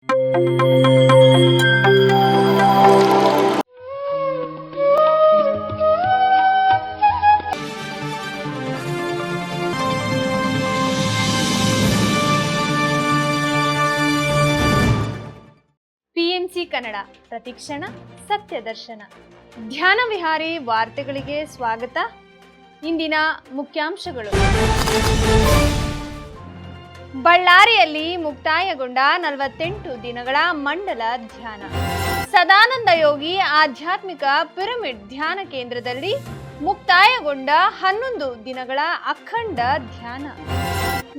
PMC Kannada ಪ್ರತಿಕ್ಷಣ ಸತ್ಯ ದರ್ಶನ. ಧ್ಯಾನ ವಿಹಾರಿ ವಾರ್ತೆಗಳಿಗೆ ಸ್ವಾಗತ. ಇಂದಿನ ಮುಖ್ಯಾಂಶಗಳು. ಬಳ್ಳಾರಿಯಲ್ಲಿ ಮುಕ್ತಾಯಗೊಂಡ 48 ದಿನಗಳ ಮಂಡಲ ಧ್ಯಾನ. ಸದಾನಂದ ಯೋಗಿ ಆಧ್ಯಾತ್ಮಿಕ ಪಿರಮಿಡ್ ಧ್ಯಾನ ಕೇಂದ್ರದಲ್ಲಿ ಮುಕ್ತಾಯಗೊಂಡ 11 ದಿನಗಳ ಅಖಂಡ ಧ್ಯಾನ.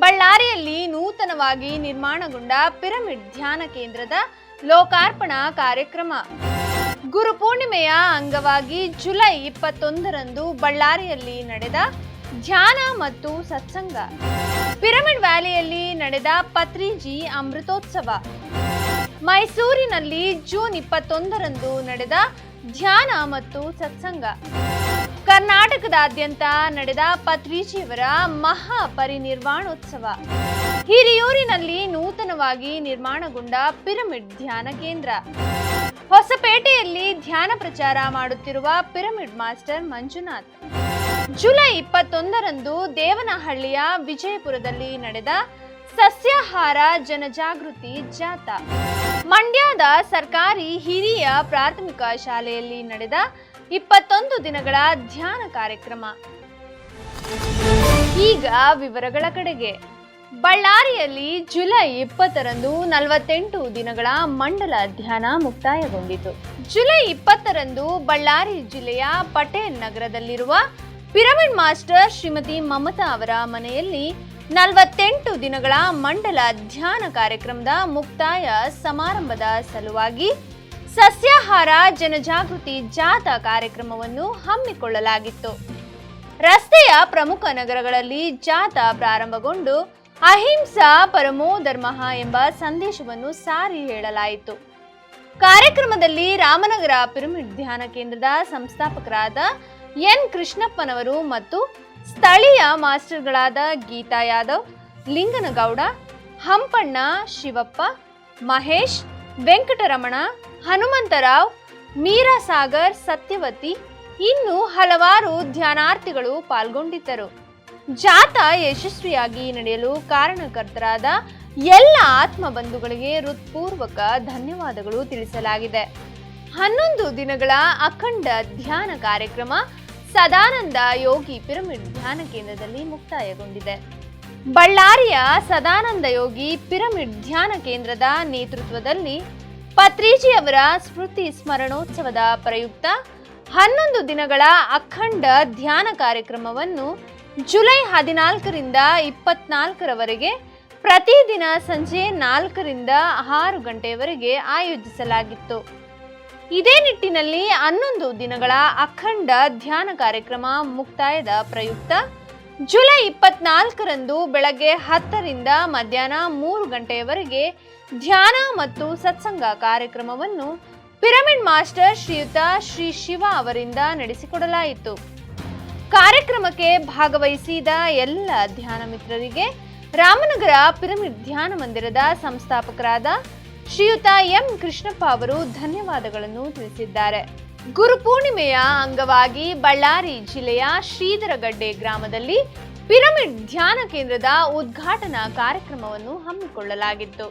ಬಳ್ಳಾರಿಯಲ್ಲಿ ನೂತನವಾಗಿ ನಿರ್ಮಾಣಗೊಂಡ ಪಿರಮಿಡ್ ಧ್ಯಾನ ಕೇಂದ್ರದ ಲೋಕಾರ್ಪಣಾ ಕಾರ್ಯಕ್ರಮ. ಗುರುಪೂರ್ಣಿಮೆಯ ಅಂಗವಾಗಿ ಜುಲೈ 21ರಂದು ಬಳ್ಳಾರಿಯಲ್ಲಿ ನಡೆದ ಧ್ಯಾನ ಮತ್ತು ಸತ್ಸಂಗ. ಪಿರಮಿಡ್ ವ್ಯಾಲಿಯಲ್ಲಿ ನಡೆದ ಪತ್ರಿಜಿ ಅಮೃತೋತ್ಸವ. ಮೈಸೂರಿನಲ್ಲಿ ಜೂನ್ 21ರಂದು ನಡೆದ ಧ್ಯಾನ ಮತ್ತು ಸತ್ಸಂಗ. ಕರ್ನಾಟಕದಾದ್ಯಂತ ನಡೆದ ಪತ್ರಿಜಿಯವರ ಮಹಾ ಪರಿನಿರ್ವಾಣೋತ್ಸವ. ಹಿರಿಯೂರಿನಲ್ಲಿ ನೂತನವಾಗಿ ನಿರ್ಮಾಣಗೊಂಡ ಪಿರಮಿಡ್ ಧ್ಯಾನ ಕೇಂದ್ರ. ಹೊಸಪೇಟೆಯಲ್ಲಿ ಧ್ಯಾನ ಪ್ರಚಾರ ಮಾಡುತ್ತಿರುವ ಪಿರಮಿಡ್ ಮಾಸ್ಟರ್ ಮಂಜುನಾಥ್. ಜುಲೈ 21ರಂದು ದೇವನಹಳ್ಳಿಯ ವಿಜಯಪುರದಲ್ಲಿ ನಡೆದ ಸಸ್ಯಾಹಾರ ಜನಜಾಗೃತಿ ಜಾಥಾ. ಮಂಡ್ಯದ ಸರ್ಕಾರಿ ಹಿರಿಯ ಪ್ರಾಥಮಿಕ ಶಾಲೆಯಲ್ಲಿ ನಡೆದ 21 ದಿನಗಳ ಧ್ಯಾನ ಕಾರ್ಯಕ್ರಮ. ಈಗ ವಿವರಗಳ ಕಡೆಗೆ. ಬಳ್ಳಾರಿಯಲ್ಲಿ ಜುಲೈ 20ರಂದು 48 ದಿನಗಳ ಮಂಡಲ ಧ್ಯಾನ ಮುಕ್ತಾಯಗೊಂಡಿತು. ಜುಲೈ 20ರಂದು ಬಳ್ಳಾರಿ ಜಿಲ್ಲೆಯ ಪಟೇಲ್ ನಗರದಲ್ಲಿರುವ ಪಿರಮಿಡ್ ಮಾಸ್ಟರ್ ಶ್ರೀಮತಿ ಮಮತಾ ಅವರ ಮನೆಯಲ್ಲಿ 48 ದಿನಗಳ ಮಂಡಲ ಧ್ಯಾನ ಕಾರ್ಯಕ್ರಮದ ಮುಕ್ತಾಯ ಸಮಾರಂಭದ ಸಲುವಾಗಿ ಸಸ್ಯಾಹಾರ ಜನಜಾಗೃತಿ ಜಾಥಾ ಕಾರ್ಯಕ್ರಮವನ್ನು ಹಮ್ಮಿಕೊಳ್ಳಲಾಗಿತ್ತು. ರಸ್ತೆಯ ಪ್ರಮುಖ ನಗರಗಳಲ್ಲಿ ಜಾಥಾ ಪ್ರಾರಂಭಗೊಂಡು ಅಹಿಂಸಾ ಪರಮೋ ಧರ್ಮಃ ಎಂಬ ಸಂದೇಶವನ್ನು ಸಾರಿ ಹೇಳಲಾಯಿತು. ಕಾರ್ಯಕ್ರಮದಲ್ಲಿ ರಾಮನಗರ ಪಿರಮಿಡ್ ಧ್ಯಾನ ಕೇಂದ್ರದ ಸಂಸ್ಥಾಪಕರಾದ ಎನ್ ಕೃಷ್ಣಪ್ಪನವರು ಮತ್ತು ಸ್ಥಳೀಯ ಮಾಸ್ಟರ್ಗಳಾದ ಗೀತಾ ಯಾದವ್, ಲಿಂಗನಗೌಡ, ಹಂಪಣ್ಣ, ಶಿವಪ್ಪ, ಮಹೇಶ್, ವೆಂಕಟರಮಣ, ಹನುಮಂತರಾವ್, ಮೀರಾಸಾಗರ್, ಸತ್ಯವತಿ ಇನ್ನು ಹಲವಾರು ಧ್ಯಾನಾರ್ಥಿಗಳು ಪಾಲ್ಗೊಂಡಿದ್ದರು. ಜಾಥಾ ಯಶಸ್ವಿಯಾಗಿ ನಡೆಯಲು ಕಾರಣಕರ್ತರಾದ ಎಲ್ಲ ಆತ್ಮ ಬಂಧುಗಳಿಗೆ ಹೃತ್ಪೂರ್ವಕ ಧನ್ಯವಾದಗಳು ತಿಳಿಸಲಾಗಿದೆ. 11 ದಿನಗಳ ಅಖಂಡ ಧ್ಯಾನ ಕಾರ್ಯಕ್ರಮ ಸದಾನಂದ ಯೋಗಿ ಪಿರಮಿಡ್ ಧ್ಯಾನ ಕೇಂದ್ರದಲ್ಲಿ ಮುಕ್ತಾಯಗೊಂಡಿದೆ. ಬಳ್ಳಾರಿಯ ಸದಾನಂದ ಯೋಗಿ ಪಿರಮಿಡ್ ಧ್ಯಾನ ಕೇಂದ್ರದ ನೇತೃತ್ವದಲ್ಲಿ ಪತ್ರಿಜಿಯವರ ಸ್ಮೃತಿ ಸ್ಮರಣೋತ್ಸವದ ಪ್ರಯುಕ್ತ 11 ದಿನಗಳ ಅಖಂಡ ಧ್ಯಾನ ಕಾರ್ಯಕ್ರಮವನ್ನು ಜುಲೈ 14ರಿಂದ 24ರವರೆಗೆ ಪ್ರತಿದಿನ ಸಂಜೆ 4ರಿಂದ 6 ಗಂಟೆಯವರೆಗೆ ಆಯೋಜಿಸಲಾಗಿತ್ತು. ಇದೇ ನಿಟ್ಟಿನಲ್ಲಿ 11 ದಿನಗಳ ಅಖಂಡ ಧ್ಯಾನ ಕಾರ್ಯಕ್ರಮ ಮುಕ್ತಾಯದ ಪ್ರಯುಕ್ತ ಜುಲೈ 24ರಂದು ಬೆಳಗ್ಗೆ 10ರಿಂದ ಮಧ್ಯಾಹ್ನ 3 ಗಂಟೆಯವರೆಗೆ ಧ್ಯಾನ ಮತ್ತು ಸತ್ಸಂಗ ಕಾರ್ಯಕ್ರಮವನ್ನು ಪಿರಮಿಡ್ ಮಾಸ್ಟರ್ ಶ್ರೀಯುತ ಶ್ರೀ ಶಿವ ಅವರಿಂದ ನಡೆಸಿಕೊಡಲಾಯಿತು. ಕಾರ್ಯಕ್ರಮಕ್ಕೆ ಭಾಗವಹಿಸಿದ ಎಲ್ಲ ಧ್ಯಾನ ಮಿತ್ರರಿಗೆ ರಾಮನಗರ ಪಿರಮಿಡ್ ಧ್ಯಾನ ಮಂದಿರದ ಸಂಸ್ಥಾಪಕರಾದ ಶ್ರೀಯುತ ಎಂ ಕೃಷ್ಣಪ್ಪ ಅವರು ಧನ್ಯವಾದಗಳನ್ನು ತಿಳಿಸಿದ್ದಾರೆ. ಗುರುಪೂರ್ಣಿಮೆಯ ಅಂಗವಾಗಿ ಬಳ್ಳಾರಿ ಜಿಲ್ಲೆಯ ಶ್ರೀಧರಗಡ್ಡೆ ಗ್ರಾಮದಲ್ಲಿ ಪಿರಮಿಡ್ ಧ್ಯಾನ ಕೇಂದ್ರದ ಉದ್ಘಾಟನಾ ಕಾರ್ಯಕ್ರಮವನ್ನು ಹಮ್ಮಿಕೊಳ್ಳಲಾಗಿತ್ತು.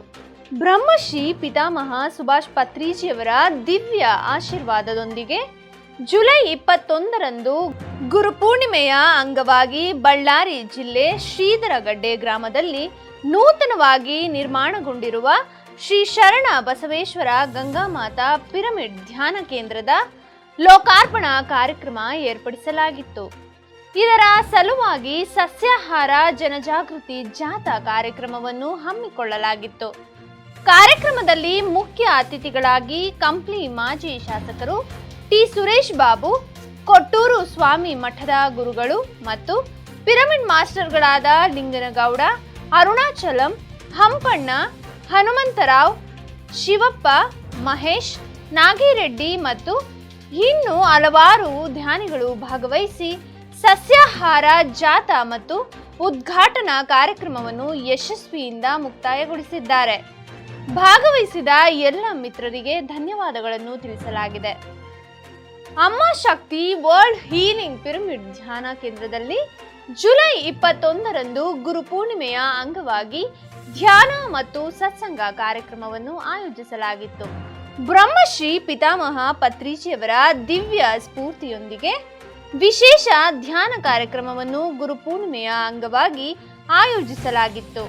ಬ್ರಹ್ಮಶ್ರೀ ಪಿತಾಮಹ ಸುಭಾಷ್ ಪತ್ರಿಜಿಯವರ ದಿವ್ಯ ಆಶೀರ್ವಾದದೊಂದಿಗೆ ಜುಲೈ 21ರಂದು ಗುರುಪೂರ್ಣಿಮೆಯ ಅಂಗವಾಗಿ ಬಳ್ಳಾರಿ ಜಿಲ್ಲೆ ಶ್ರೀಧರಗಡ್ಡೆ ಗ್ರಾಮದಲ್ಲಿ ನೂತನವಾಗಿ ನಿರ್ಮಾಣಗೊಂಡಿರುವ ಶ್ರೀ ಶರಣ ಬಸವೇಶ್ವರ ಗಂಗಾಮಾತಾ ಪಿರಮಿಡ್ ಧ್ಯಾನ ಕೇಂದ್ರದ ಲೋಕಾರ್ಪಣಾ ಕಾರ್ಯಕ್ರಮ ಏರ್ಪಡಿಸಲಾಗಿತ್ತು. ಇದರ ಸಲುವಾಗಿ ಸಸ್ಯಾಹಾರ ಜನಜಾಗೃತಿ ಜಾಥಾ ಕಾರ್ಯಕ್ರಮವನ್ನು ಹಮ್ಮಿಕೊಳ್ಳಲಾಗಿತ್ತು. ಕಾರ್ಯಕ್ರಮದಲ್ಲಿ ಮುಖ್ಯ ಅತಿಥಿಗಳಾಗಿ ಕಂಪ್ಲಿ ಮಾಜಿ ಶಾಸಕರು ಟಿ ಸುರೇಶ್ ಬಾಬು, ಕೊಟ್ಟೂರು ಸ್ವಾಮಿ ಮಠದ ಗುರುಗಳು ಮತ್ತು ಪಿರಮಿಡ್ ಮಾಸ್ಟರ್ಗಳಾದ ಲಿಂಗನಗೌಡ, ಅರುಣಾಚಲಂ, ಹಂಪಣ್ಣ, ಹನುಮಂತರಾವ್, ಶಿವಪ್ಪ, ಮಹೇಶ್, ನಾಗಿರೆಡ್ಡಿ ಮತ್ತು ಇನ್ನು ಹಲವಾರು ಧ್ಯಾನಿಗಳು ಭಾಗವಹಿಸಿ ಸಸ್ಯಾಹಾರ ಜಾಥಾ ಮತ್ತು ಉದ್ಘಾಟನಾ ಕಾರ್ಯಕ್ರಮವನ್ನು ಯಶಸ್ವಿಯಿಂದ ಮುಕ್ತಾಯಗೊಳಿಸಿದ್ದಾರೆ. ಭಾಗವಹಿಸಿದ ಎಲ್ಲ ಮಿತ್ರರಿಗೆ ಧನ್ಯವಾದಗಳನ್ನು ತಿಳಿಸಲಾಗಿದೆ. ಅಮ್ಮ ಶಕ್ತಿ ವರ್ಲ್ಡ್ ಹೀಲಿಂಗ್ ಪಿರಮಿಡ್ ಧ್ಯಾನ ಕೇಂದ್ರದಲ್ಲಿ ಜುಲೈ 21ರಂದು ಗುರುಪೂರ್ಣಿಮೆಯ ಅಂಗವಾಗಿ ಧ್ಯಾನ ಮತ್ತು ಸತ್ಸಂಗ ಕಾರ್ಯಕ್ರಮವನ್ನು ಆಯೋಜಿಸಲಾಗಿತ್ತು. ಬ್ರಹ್ಮಶ್ರೀ ಪಿತಾಮಹ ಪತ್ರಿಜಿಯವರ ದಿವ್ಯ ಸ್ಫೂರ್ತಿಯೊಂದಿಗೆ ವಿಶೇಷ ಧ್ಯಾನ ಕಾರ್ಯಕ್ರಮವನ್ನು ಗುರುಪೂರ್ಣಿಮೆಯ ಅಂಗವಾಗಿ ಆಯೋಜಿಸಲಾಗಿತ್ತು.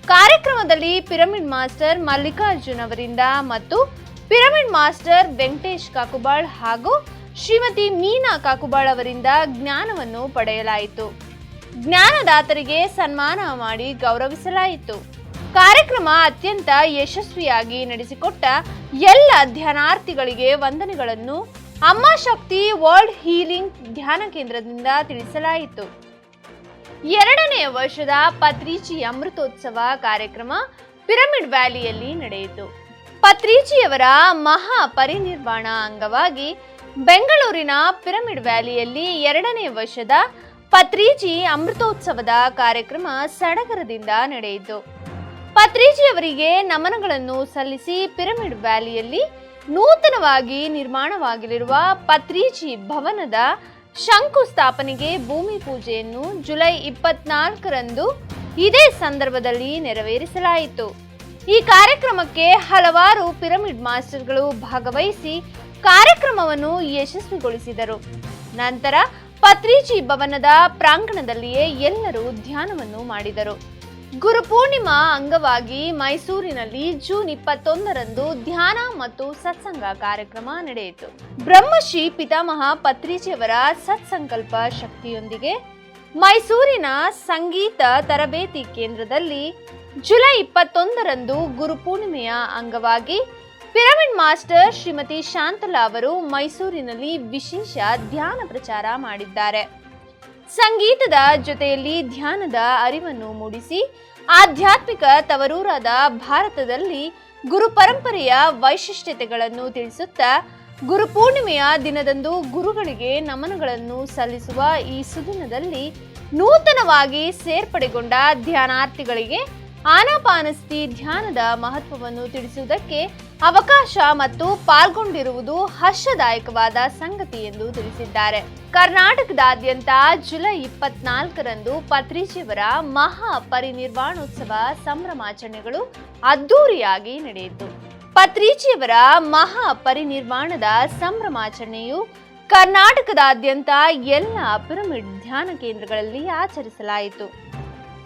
ಕಾರ್ಯಕ್ರಮದಲ್ಲಿ ಪಿರಮಿಡ್ ಮಾಸ್ಟರ್ ಮಲ್ಲಿಕಾರ್ಜುನ್ ಅವರಿಂದ ಮತ್ತು ಪಿರಮಿಡ್ ಮಾಸ್ಟರ್ ವೆಂಕಟೇಶ್ ಕಾಕುಬಾಳ್ ಹಾಗೂ ಶ್ರೀಮತಿ ಮೀನಾ ಕಾಕುಬಾಳ್ ಅವರಿಂದ ಜ್ಞಾನವನ್ನು ಪಡೆಯಲಾಯಿತು. ಜ್ಞಾನದಾತರಿಗೆ ಸನ್ಮಾನ ಮಾಡಿ ಗೌರವಿಸಲಾಯಿತು. ಕಾರ್ಯಕ್ರಮ ಅತ್ಯಂತ ಯಶಸ್ವಿಯಾಗಿ ನಡೆಸಿಕೊಟ್ಟ ಎಲ್ಲ ಧ್ಯಾನಾರ್ಥಿಗಳಿಗೆ ವಂದನೆಗಳನ್ನು ಅಮ್ಮ ಶಕ್ತಿ ವರ್ಲ್ಡ್ ಹೀಲಿಂಗ್ ಧ್ಯಾನ ಕೇಂದ್ರದಿಂದ ತಿಳಿಸಲಾಯಿತು. 2ನೇ ವರ್ಷದ ಪತ್ರಿಜಿ ಅಮೃತೋತ್ಸವ ಕಾರ್ಯಕ್ರಮ ಪಿರಮಿಡ್ ವ್ಯಾಲಿಯಲ್ಲಿ ನಡೆಯಿತು. ಪತ್ರಿಜಿಯವರ ಮಹಾ ಪರಿನಿರ್ವಾಣ ಅಂಗವಾಗಿ ಬೆಂಗಳೂರಿನ ಪಿರಮಿಡ್ ವ್ಯಾಲಿಯಲ್ಲಿ 2ನೇ ವರ್ಷದ ಪತ್ರಿಜಿ ಅಮೃತೋತ್ಸವದ ಕಾರ್ಯಕ್ರಮ ಸಡಗರದಿಂದ ನಡೆಯಿತು. ಪತ್ರಿಜಿಯವರಿಗೆ ನಮನಗಳನ್ನು ಸಲ್ಲಿಸಿ ಪಿರಮಿಡ್ ವ್ಯಾಲಿಯಲ್ಲಿ ನೂತನವಾಗಿ ನಿರ್ಮಾಣವಾಗಿರುವ ಪತ್ರಿಜಿ ಭವನದ ಶಂಕುಸ್ಥಾಪನೆಗೆ ಭೂಮಿ ಪೂಜೆಯನ್ನು ಜುಲೈ 24ರಂದು ಇದೇ ಸಂದರ್ಭದಲ್ಲಿ ನೆರವೇರಿಸಲಾಯಿತು. ಈ ಕಾರ್ಯಕ್ರಮಕ್ಕೆ ಹಲವಾರು ಪಿರಮಿಡ್ ಮಾಸ್ಟರ್ಗಳು ಭಾಗವಹಿಸಿ ಕಾರ್ಯಕ್ರಮವನ್ನು ಯಶಸ್ವಿಗೊಳಿಸಿದರು. ನಂತರ ಪತ್ರಿಜಿ ಭವನದ ಪ್ರಾಂಗಣದಲ್ಲಿಯೇ ಎಲ್ಲರೂ ಧ್ಯಾನವನ್ನು ಮಾಡಿದರು. ಗುರುಪೂರ್ಣಿಮಾ ಅಂಗವಾಗಿ ಮೈಸೂರಿನಲ್ಲಿ ಜೂನ್ 21ರಂದು ಧ್ಯಾನ ಮತ್ತು ಸತ್ಸಂಗ ಕಾರ್ಯಕ್ರಮ ನಡೆಯಿತು. ಬ್ರಹ್ಮಶ್ರೀ ಪಿತಾಮಹ ಪತ್ರಿಜಿಯವರ ಸತ್ಸಂಕಲ್ಪ ಶಕ್ತಿಯೊಂದಿಗೆ ಮೈಸೂರಿನ ಸಂಗೀತ ತರಬೇತಿ ಕೇಂದ್ರದಲ್ಲಿ ಜುಲೈ 21ರಂದು ಗುರುಪೂರ್ಣಿಮೆಯ ಅಂಗವಾಗಿ ಪಿರಮಿಡ್ ಮಾಸ್ಟರ್ ಶ್ರೀಮತಿ ಶಾಂತಲಾ ಅವರು ಮೈಸೂರಿನಲ್ಲಿ ವಿಶೇಷ ಧ್ಯಾನ ಪ್ರಚಾರ ಮಾಡಿದ್ದಾರೆ. ಸಂಗೀತದ ಜೊತೆಯಲ್ಲಿ ಧ್ಯಾನದ ಅರಿವನ್ನು ಮೂಡಿಸಿ ಆಧ್ಯಾತ್ಮಿಕ ತವರೂರಾದ ಭಾರತದಲ್ಲಿ ಗುರು ಪರಂಪರೆಯ ವೈಶಿಷ್ಟ್ಯತೆಗಳನ್ನು ತಿಳಿಸುತ್ತಾ ಗುರುಪೂರ್ಣಿಮೆಯ ದಿನದಂದು ಗುರುಗಳಿಗೆ ನಮನಗಳನ್ನು ಸಲ್ಲಿಸುವ ಈ ಸುದಿನದಲ್ಲಿ ನೂತನವಾಗಿ ಸೇರ್ಪಡೆಗೊಂಡ ಧ್ಯಾನಾರ್ಥಿಗಳಿಗೆ ಆನಾಪಾನಸ್ತಿ ಧ್ಯಾನದ ಮಹತ್ವವನ್ನು ತಿಳಿಸುವುದಕ್ಕೆ ಅವಕಾಶ ಮತ್ತು ಪಾಲ್ಗೊಂಡಿರುವುದು ಹರ್ಷದಾಯಕವಾದ ಸಂಗತಿ ಎಂದು ತಿಳಿಸಿದ್ದಾರೆ. ಕರ್ನಾಟಕದಾದ್ಯಂತ ಜುಲೈ 24ರಂದು ಪತ್ರಿಜಿಯವರ ಮಹಾ ಪರಿನಿರ್ವಾಣೋತ್ಸವ ಸಂಭ್ರಮಾಚರಣೆಗಳು ಅದ್ದೂರಿಯಾಗಿ ನಡೆಯಿತು. ಪತ್ರಿಜಿಯವರ ಮಹಾ ಪರಿನಿರ್ವಾಣದ ಸಂಭ್ರಮಾಚರಣೆಯು ಕರ್ನಾಟಕದಾದ್ಯಂತ ಎಲ್ಲ ಪಿರಮಿಡ್ ಧ್ಯಾನ ಕೇಂದ್ರಗಳಲ್ಲಿ ಆಚರಿಸಲಾಯಿತು.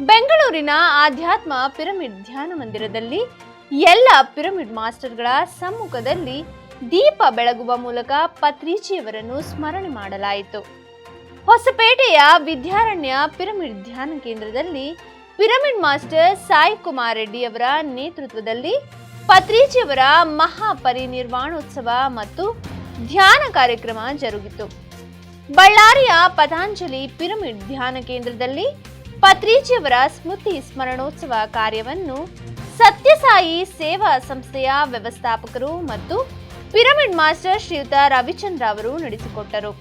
ಬೆಂಗಳೂರಿನ ಆಧ್ಯಾತ್ಮ ಪಿರಮಿಡ್ ಧ್ಯಾನ ಮಂದಿರದಲ್ಲಿ ಎಲ್ಲ ಪಿರಮಿಡ್ ಮಾಸ್ಟರ್ಗಳ ಸಮ್ಮುಖದಲ್ಲಿ ದೀಪ ಬೆಳಗುವ ಮೂಲಕ ಪತ್ರಿಜಿಯವರನ್ನು ಸ್ಮರಣೆ ಮಾಡಲಾಯಿತು. ಹೊಸಪೇಟೆಯ ವಿದ್ಯಾರಣ್ಯ ಪಿರಮಿಡ್ ಧ್ಯಾನ ಕೇಂದ್ರದಲ್ಲಿ ಪಿರಮಿಡ್ ಮಾಸ್ಟರ್ ಸಾಯಿ ಕುಮಾರ್ ರೆಡ್ಡಿ ಅವರ ನೇತೃತ್ವದಲ್ಲಿ ಪತ್ರಿಜಿಯವರ ಮಹಾ ಪರಿನಿರ್ವಾಣೋತ್ಸವ ಮತ್ತು ಧ್ಯಾನ ಕಾರ್ಯಕ್ರಮ ಜರುಗಿತು. ಬಳ್ಳಾರಿಯ ಪತಾಂಜಲಿ ಪಿರಮಿಡ್ ಧ್ಯಾನ ಕೇಂದ್ರದಲ್ಲಿ ಪತ್ರಿಜಿಯವರ ಸ್ಮೃತಿ ಸ್ಮರಣೋತ್ಸವ ಕಾರ್ಯವನ್ನು ಸತ್ಯಸಾಯಿ ಸೇವಾ ಸಂಸ್ಥೆಯ ವ್ಯವಸ್ಥಾಪಕರು ಮತ್ತು ಪಿರಮಿಡ್ ಮಾಸ್ಟರ್ ಶ್ರೀಯುತ ರವಿಚಂದ್ರ ಅವರು ನಡೆಸಿಕೊಟ್ಟರು.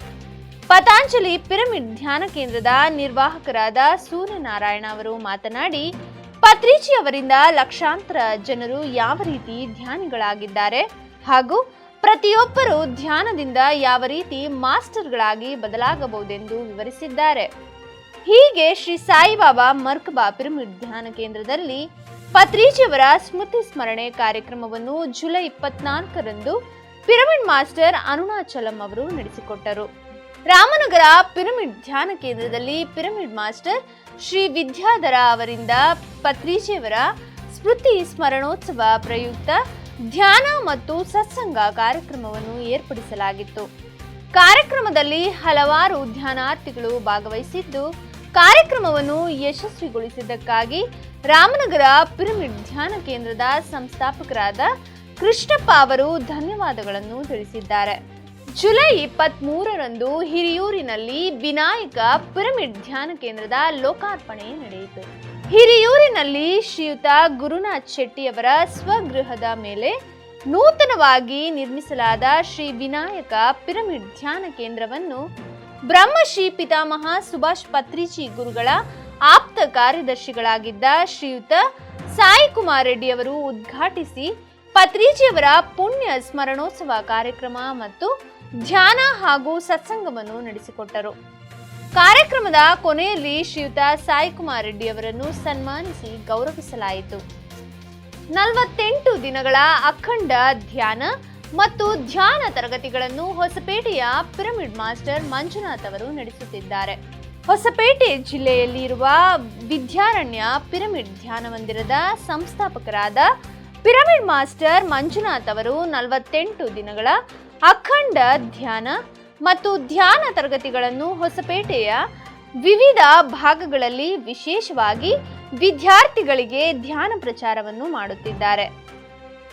ಪತಾಂಜಲಿ ಪಿರಮಿಡ್ ಧ್ಯಾನ ಕೇಂದ್ರದ ನಿರ್ವಾಹಕರಾದ ಸೂರ್ಯನಾರಾಯಣ ಅವರು ಮಾತನಾಡಿ, ಪತ್ರಿಜಿ ಅವರಿಂದ ಲಕ್ಷಾಂತರ ಜನರು ಯಾವ ರೀತಿ ಧ್ಯಾನಿಗಳಾಗಿದ್ದಾರೆ ಹಾಗೂ ಪ್ರತಿಯೊಬ್ಬರು ಧ್ಯಾನದಿಂದ ಯಾವ ರೀತಿ ಮಾಸ್ಟರ್ಗಳಾಗಿ ಬದಲಾಗಬಹುದೆಂದು ವಿವರಿಸಿದ್ದಾರೆ. ಹೀಗೆ ಶ್ರೀ ಸಾಯಿಬಾಬಾ ಮರ್ಕಬಾ ಪಿರಮಿಡ್ ಧ್ಯಾನ ಕೇಂದ್ರದಲ್ಲಿ ಪತ್ರಿಜಿಯವರ ಸ್ಮೃತಿ ಸ್ಮರಣೆ ಕಾರ್ಯಕ್ರಮವನ್ನು ಜುಲೈ 24ರಂದು ಪಿರಮಿಡ್ ಮಾಸ್ಟರ್ ಅರುಣಾಚಲಂ ಅವರು ನಡೆಸಿಕೊಟ್ಟರು. ರಾಮನಗರ ಪಿರಮಿಡ್ ಧ್ಯಾನ ಕೇಂದ್ರದಲ್ಲಿ ಪಿರಮಿಡ್ ಮಾಸ್ಟರ್ ಶ್ರೀ ವಿದ್ಯಾಧರ ಅವರಿಂದ ಪತ್ರಿಜಿಯವರ ಸ್ಮೃತಿ ಸ್ಮರಣೋತ್ಸವ ಪ್ರಯುಕ್ತ ಧ್ಯಾನ ಮತ್ತು ಸತ್ಸಂಗ ಕಾರ್ಯಕ್ರಮವನ್ನು ಏರ್ಪಡಿಸಲಾಗಿತ್ತು. ಕಾರ್ಯಕ್ರಮದಲ್ಲಿ ಹಲವಾರು ಧ್ಯಾನಾರ್ಥಿಗಳು ಭಾಗವಹಿಸಿದ್ದು ಕಾರ್ಯಕ್ರಮವನ್ನು ಯಶಸ್ವಿಗೊಳಿಸಿದ್ದಕ್ಕಾಗಿ ರಾಮನಗರ ಪಿರಮಿಡ್ ಧ್ಯಾನ ಕೇಂದ್ರದ ಸಂಸ್ಥಾಪಕರಾದ ಕೃಷ್ಣಪ್ಪ ಅವರು ಧನ್ಯವಾದಗಳನ್ನು ತಿಳಿಸಿದ್ದಾರೆ. ಜುಲೈ 23ರಂದು ಹಿರಿಯೂರಿನಲ್ಲಿ ವಿನಾಯಕ ಪಿರಮಿಡ್ ಧ್ಯಾನ ಕೇಂದ್ರದ ಲೋಕಾರ್ಪಣೆ ನಡೆಯಿತು. ಹಿರಿಯೂರಿನಲ್ಲಿ ಶ್ರೀಯುತ ಗುರುನಾಥ್ ಶೆಟ್ಟಿಯವರ ಸ್ವಗೃಹದ ಮೇಲೆ ನೂತನವಾಗಿ ನಿರ್ಮಿಸಲಾದ ಶ್ರೀ ವಿನಾಯಕ ಪಿರಮಿಡ್ ಧ್ಯಾನ ಕೇಂದ್ರವನ್ನು ಬ್ರಹ್ಮಶ್ರೀ ಪಿತಾಮಹ ಸುಭಾಷ್ ಪತ್ರಿಜಿ ಗುರುಗಳ ಆಪ್ತ ಕಾರ್ಯದರ್ಶಿಗಳಾಗಿದ್ದ ಶ್ರೀಯುತ ಸಾಯಿ ಕುಮಾರ್ ರೆಡ್ಡಿ ಅವರು ಉದ್ಘಾಟಿಸಿ ಪತ್ರಿಜಿಯವರ ಪುಣ್ಯ ಸ್ಮರಣೋತ್ಸವ ಕಾರ್ಯಕ್ರಮ ಮತ್ತು ಧ್ಯಾನ ಹಾಗೂ ಸತ್ಸಂಗವನ್ನು ನಡೆಸಿಕೊಟ್ಟರು. ಕಾರ್ಯಕ್ರಮದ ಕೊನೆಯಲ್ಲಿ ಶ್ರೀಯುತ ಸಾಯಿ ಕುಮಾರ್ ರೆಡ್ಡಿ ಅವರನ್ನು ಸನ್ಮಾನಿಸಿ ಗೌರವಿಸಲಾಯಿತು. 48 ದಿನಗಳ ಅಖಂಡ ಧ್ಯಾನ ಮತ್ತು ಧ್ಯಾನ ತರಗತಿಗಳನ್ನು ಹೊಸಪೇಟೆಯ ಪಿರಮಿಡ್ ಮಾಸ್ಟರ್ ಮಂಜುನಾಥ್ ಅವರು ನಡೆಸುತ್ತಿದ್ದಾರೆ. ಹೊಸಪೇಟೆ ಜಿಲ್ಲೆಯಲ್ಲಿ ಇರುವ ವಿದ್ಯಾರಣ್ಯ ಪಿರಮಿಡ್ ಧ್ಯಾನ ಮಂದಿರದ ಸಂಸ್ಥಾಪಕರಾದ ಪಿರಮಿಡ್ ಮಾಸ್ಟರ್ ಮಂಜುನಾಥ್ ಅವರು 48 ದಿನಗಳ ಅಖಂಡ ಧ್ಯಾನ ಮತ್ತು ಧ್ಯಾನ ತರಗತಿಗಳನ್ನು ಹೊಸಪೇಟೆಯ ವಿವಿಧ ಭಾಗಗಳಲ್ಲಿ ವಿಶೇಷವಾಗಿ ವಿದ್ಯಾರ್ಥಿಗಳಿಗೆ ಧ್ಯಾನ ಪ್ರಚಾರವನ್ನು ಮಾಡುತ್ತಿದ್ದಾರೆ.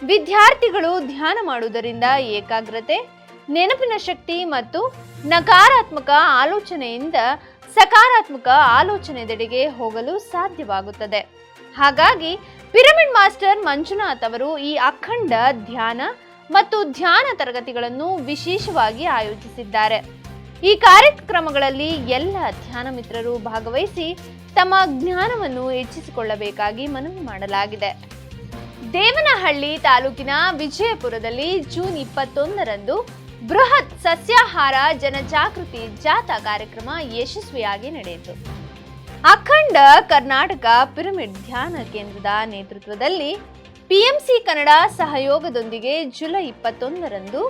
ವಿದ್ಯಾರ್ಥಿಗಳು ಧ್ಯಾನ ಮಾಡುವುದರಿಂದ ಏಕಾಗ್ರತೆ, ನೆನಪಿನ ಶಕ್ತಿ ಮತ್ತು ನಕಾರಾತ್ಮಕ ಆಲೋಚನೆಯಿಂದ ಸಕಾರಾತ್ಮಕ ಆಲೋಚನೆದೆಡೆಗೆ ಹೋಗಲು ಸಾಧ್ಯವಾಗುತ್ತದೆ. ಹಾಗಾಗಿ ಪಿರಮಿಡ್ ಮಾಸ್ಟರ್ ಮಂಜುನಾಥ್ ಅವರು ಈ ಅಖಂಡ ಧ್ಯಾನ ಮತ್ತು ಧ್ಯಾನ ತರಗತಿಗಳನ್ನು ವಿಶೇಷವಾಗಿ ಆಯೋಜಿಸಿದ್ದಾರೆ. ಈ ಕಾರ್ಯಕ್ರಮಗಳಲ್ಲಿ ಎಲ್ಲ ಧ್ಯಾನ ಮಿತ್ರರು ಭಾಗವಹಿಸಿ ತಮ್ಮ ಜ್ಞಾನವನ್ನು ಹೆಚ್ಚಿಸಿಕೊಳ್ಳಬೇಕಾಗಿ ಮನವಿ ಮಾಡಲಾಗಿದೆ. ದೇವನಹಳ್ಳಿ ತಾಲೂಕಿನ ವಿಜಯಪುರದಲ್ಲಿ ಜೂನ್ 21ರಂದು ಬೃಹತ್ ಸಸ್ಯಾಹಾರ ಜನಜಾಗೃತಿ ಜಾಥಾ ಕಾರ್ಯಕ್ರಮ ಯಶಸ್ವಿಯಾಗಿ ನಡೆಯಿತು. ಅಖಂಡ ಕರ್ನಾಟಕ ಪಿರಮಿಡ್ ಧ್ಯಾನ ಕೇಂದ್ರದ ನೇತೃತ್ವದಲ್ಲಿ ಪಿಎಂಸಿ ಕನ್ನಡ ಸಹಯೋಗದೊಂದಿಗೆ ಜುಲೈ 21ರಂದು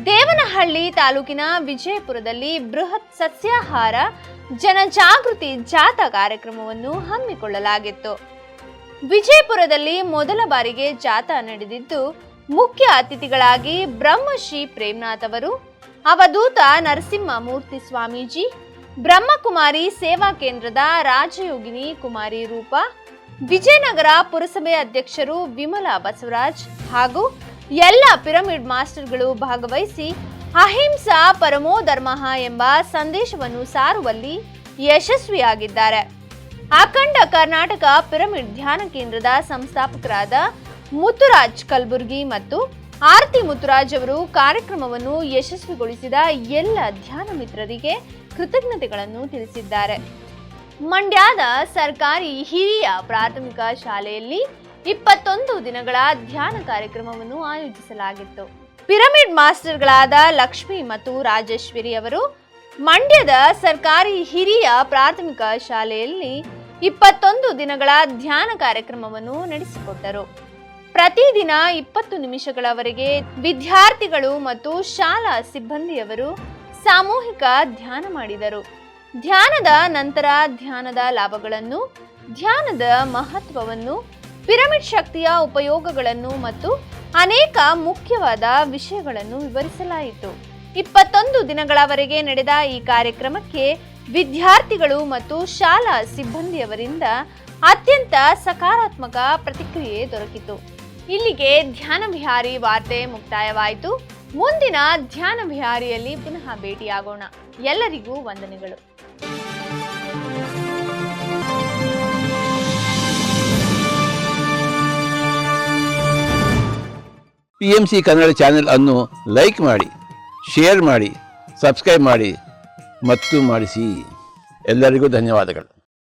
ದೇವನಹಳ್ಳಿ ತಾಲೂಕಿನ ವಿಜಯಪುರದಲ್ಲಿ ಬೃಹತ್ ಸಸ್ಯಾಹಾರ ಜನಜಾಗೃತಿ ಜಾಥಾ ಕಾರ್ಯಕ್ರಮವನ್ನು ಹಮ್ಮಿಕೊಳ್ಳಲಾಗಿತ್ತು. ವಿಜಯಪುರದಲ್ಲಿ ಮೊದಲ ಬಾರಿಗೆ ಜಾಥಾ ನಡೆದಿದ್ದು, ಮುಖ್ಯ ಅತಿಥಿಗಳಾಗಿ ಬ್ರಹ್ಮಶ್ರೀ ಪ್ರೇಮನಾಥ್ ಅವರು, ಅವಧೂತ ನರಸಿಂಹ ಮೂರ್ತಿ ಸ್ವಾಮೀಜಿ, ಬ್ರಹ್ಮಕುಮಾರಿ ಸೇವಾ ಕೇಂದ್ರದ ರಾಜಯೋಗಿನಿ ಕುಮಾರಿ ರೂಪ, ವಿಜಯನಗರ ಪುರಸಭೆ ಅಧ್ಯಕ್ಷರು ವಿಮಲಾ ಬಸವರಾಜ್ ಹಾಗೂ ಎಲ್ಲ ಪಿರಮಿಡ್ ಮಾಸ್ಟರ್ಗಳು ಭಾಗವಹಿಸಿ ಅಹಿಂಸಾ ಪರಮೋ ಧರ್ಮಃ ಎಂಬ ಸಂದೇಶವನ್ನು ಸಾರುವಲ್ಲಿ ಯಶಸ್ವಿಯಾಗಿದ್ದಾರೆ. ಅಖಂಡ ಕರ್ನಾಟಕ ಪಿರಮಿಡ್ ಧ್ಯಾನ ಕೇಂದ್ರದ ಸಂಸ್ಥಾಪಕರಾದ ಮುತ್ತುರಾಜ್ ಕಲಬುರ್ಗಿ ಮತ್ತು ಆರತಿ ಮುತ್ತುರಾಜ್ ಅವರು ಕಾರ್ಯಕ್ರಮವನ್ನು ಯಶಸ್ವಿಗೊಳಿಸಿದ ಎಲ್ಲ ಧ್ಯಾನ ಮಿತ್ರರಿಗೆ ಕೃತಜ್ಞತೆಗಳನ್ನು ತಿಳಿಸಿದ್ದಾರೆ. ಮಂಡ್ಯದ ಸರ್ಕಾರಿ ಹಿರಿಯ ಪ್ರಾಥಮಿಕ ಶಾಲೆಯಲ್ಲಿ 21 ದಿನಗಳ ಧ್ಯಾನ ಕಾರ್ಯಕ್ರಮವನ್ನು ಆಯೋಜಿಸಲಾಗಿತ್ತು. ಪಿರಮಿಡ್ ಮಾಸ್ಟರ್ಗಳಾದ ಲಕ್ಷ್ಮಿ ಮತ್ತು ರಾಜೇಶ್ವರಿ ಅವರು ಮಂಡ್ಯದ ಸರ್ಕಾರಿ ಹಿರಿಯ ಪ್ರಾಥಮಿಕ ಶಾಲೆಯಲ್ಲಿ 21 ದಿನಗಳ ಧ್ಯಾನ ಕಾರ್ಯಕ್ರಮವನ್ನು ನಡೆಸಿಕೊಟ್ಟರು. ಪ್ರತಿದಿನ 20 ನಿಮಿಷಗಳವರೆಗೆ ವಿದ್ಯಾರ್ಥಿಗಳು ಮತ್ತು ಶಾಲಾ ಸಿಬ್ಬಂದಿಯವರು ಸಾಮೂಹಿಕ ಧ್ಯಾನ ಮಾಡಿದರು. ಧ್ಯಾನದ ನಂತರ ಧ್ಯಾನದ ಲಾಭಗಳನ್ನು, ಧ್ಯಾನದ ಮಹತ್ವವನ್ನು, ಪಿರಮಿಡ್ ಶಕ್ತಿಯ ಉಪಯೋಗಗಳನ್ನು ಮತ್ತು ಅನೇಕ ಮುಖ್ಯವಾದ ವಿಷಯಗಳನ್ನು ವಿವರಿಸಲಾಯಿತು. 21 ದಿನಗಳವರೆಗೆ ನಡೆದ ಈ ಕಾರ್ಯಕ್ರಮಕ್ಕೆ ವಿದ್ಯಾರ್ಥಿಗಳು ಮತ್ತು ಶಾಲಾ ಸಿಬ್ಬಂದಿಯವರಿಂದ ಅತ್ಯಂತ ಸಕಾರಾತ್ಮಕ ಪ್ರತಿಕ್ರಿಯೆ ದೊರಕಿತು. ಇಲ್ಲಿಗೆ ಧ್ಯಾನ ವಿಹಾರಿ ವಾರ್ತೆ ಮುಕ್ತಾಯವಾಯಿತು. ಮುಂದಿನ ಧ್ಯಾನ ವಿಹಾರಿಯಲ್ಲಿ ಪುನಃ ಭೇಟಿಯಾಗೋಣ. ಎಲ್ಲರಿಗೂ ವಂದನೆಗಳು. PMC ಕನ್ನಡ ಚಾನೆಲ್ ಅನ್ನು ಲೈಕ್ ಮಾಡಿ, ಶೇರ್ ಮಾಡಿ, ಸಬ್ಸ್ಕ್ರೈಬ್ ಮಾಡಿ ಮತ್ತು ಮಾಡಿಸಿ. ಎಲ್ಲರಿಗೂ ಧನ್ಯವಾದಗಳು.